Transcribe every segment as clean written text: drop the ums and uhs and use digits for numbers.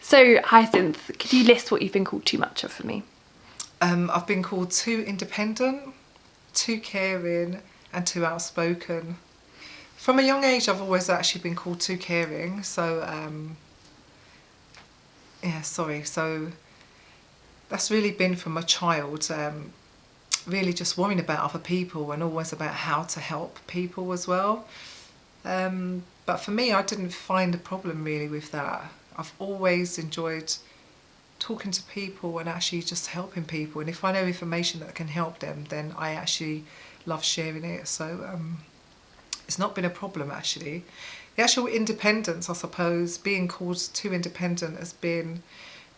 So Hyacinth, could you list what you've been called too much of for me? I've been called too independent, too caring and too outspoken. From a young age I've always actually been called too caring, so so that's really been from a child, really just worrying about other people and always about how to help people as well. But for me, I didn't find a problem really with that. I've always enjoyed talking to people and actually just helping people, and if I know information that can help them, then I actually love sharing it. So it's not been a problem actually. The actual independence, I suppose, being called too independent has been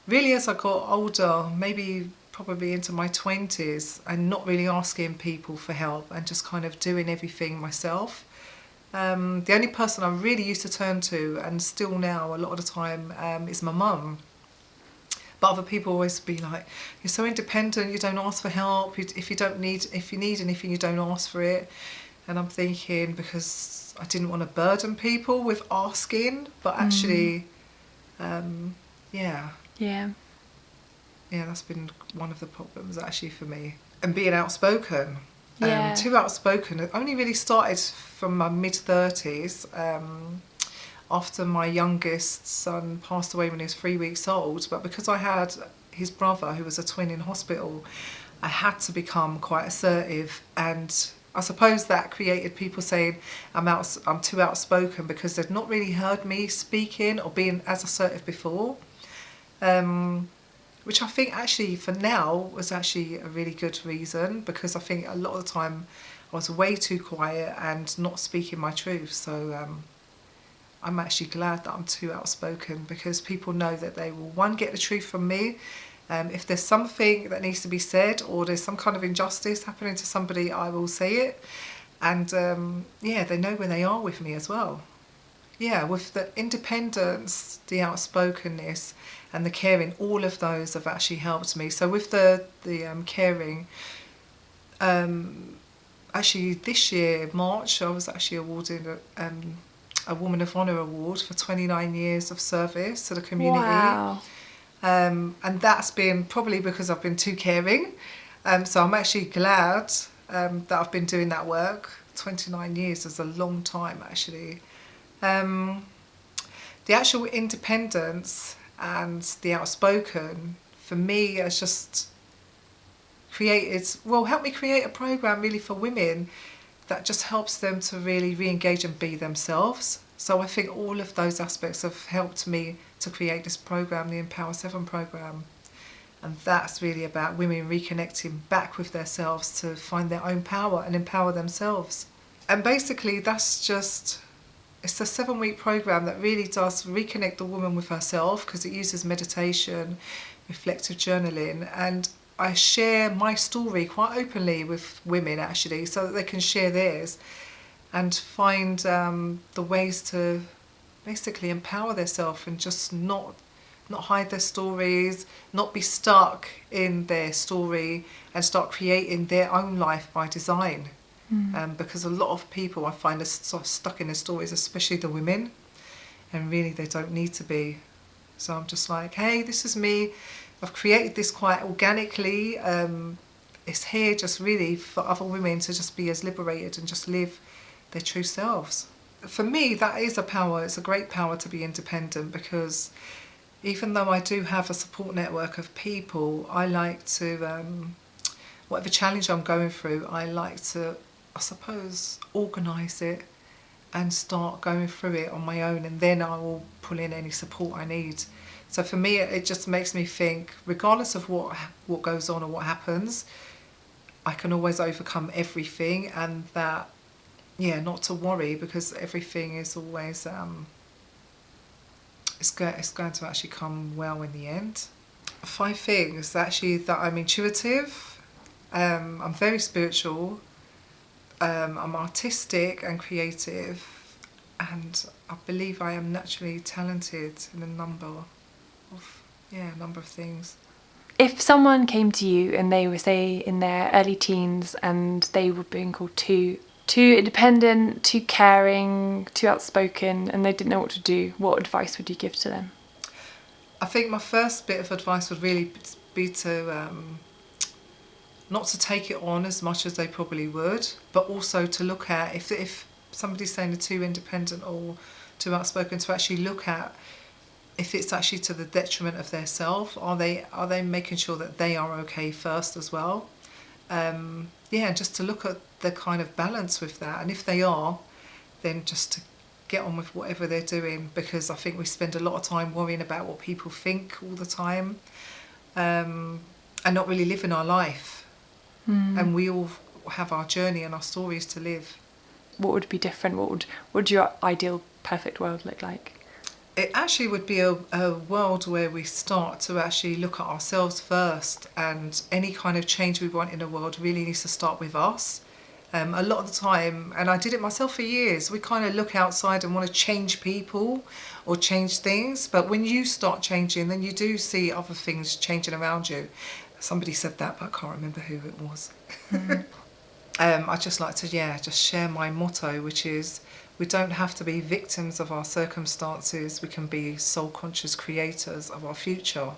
really as I got older, maybe probably into my 20s, and not really asking people for help and just kind of doing everything myself. The only person I really used to turn to, and still now a lot of the time, is my mum. But other people always be like, "You're so independent. You don't ask for help. If you need anything, you don't ask for it." And I'm thinking, because I didn't want to burden people with asking, but actually, yeah, that's been one of the problems actually for me. And being outspoken. Too outspoken. It only really started from my mid-30s, after my youngest son passed away when he was 3 weeks old. But because I had his brother, who was a twin, in hospital, I had to become quite assertive. And I suppose that created people saying I'm too outspoken, because they'd not really heard me speaking or being as assertive before. Which I think actually for now was actually a really good reason, because I think a lot of the time I was way too quiet and not speaking my truth. So I'm actually glad that I'm too outspoken, because people know that they will, one, get the truth from me. If there's something that needs to be said, or there's some kind of injustice happening to somebody, I will say it. And they know where they are with me as well. Yeah, with the independence, the outspokenness and the caring, all of those have actually helped me. So with the caring, actually this year, March, I was actually awarded a Woman of Honour award for 29 years of service to the community. Wow. And that's been probably because I've been too caring. So I'm actually glad that I've been doing that work. 29 years is a long time actually. The actual independence and the outspoken, for me, has just helped me create a programme really for women that just helps them to really re-engage and be themselves. So I think all of those aspects have helped me to create this programme, the Empower 7 programme. And that's really about women reconnecting back with themselves to find their own power and empower themselves. And basically it's a 7-week programme that really does reconnect the woman with herself, because it uses meditation, reflective journaling, and I share my story quite openly with women actually, so that they can share theirs and find the ways to basically empower themselves and just not hide their stories, not be stuck in their story, and start creating their own life by design. Because a lot of people I find are sort of stuck in their stories, especially the women, and really they don't need to be. So I'm just like, hey, this is me. I've created this quite organically. It's here just really for other women to just be as liberated and just live their true selves. For me, that is a power. It's a great power to be independent, because even though I do have a support network of people, I like to, whatever challenge I'm going through, I like to, I suppose, organise it and start going through it on my own, and then I will pull in any support I need. So for me, it just makes me think, regardless of what goes on or what happens, I can always overcome everything, and that, not to worry, because everything is always, it's going to actually come well in the end. 5 things actually: that I'm intuitive, I'm very spiritual, I'm artistic and creative, and I believe I am naturally talented in a number of things. If someone came to you and they were, say, in their early teens, and they were being called too independent, too caring, too outspoken, and they didn't know what to do, what advice would you give to them? I think my first bit of advice would really be to not to take it on as much as they probably would, but also to look at, if somebody's saying they're too independent or too outspoken, to actually look at if it's actually to the detriment of their self. Are they making sure that they are okay first as well? Just to look at the kind of balance with that, and if they are, then just to get on with whatever they're doing, because I think we spend a lot of time worrying about what people think all the time, and not really living our life. And we all have our journey and our stories to live. What would be different? What would your ideal perfect world look like? It actually would be a world where we start to actually look at ourselves first, and any kind of change we want in the world really needs to start with us. A lot of the time, and I did it myself for years, we kind of look outside and want to change people or change things, but when you start changing, then you do see other things changing around you. Somebody said that, but I can't remember who it was. I just like to just share my motto, which is, we don't have to be victims of our circumstances, we can be soul-conscious creators of our future,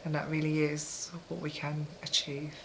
and that really is what we can achieve.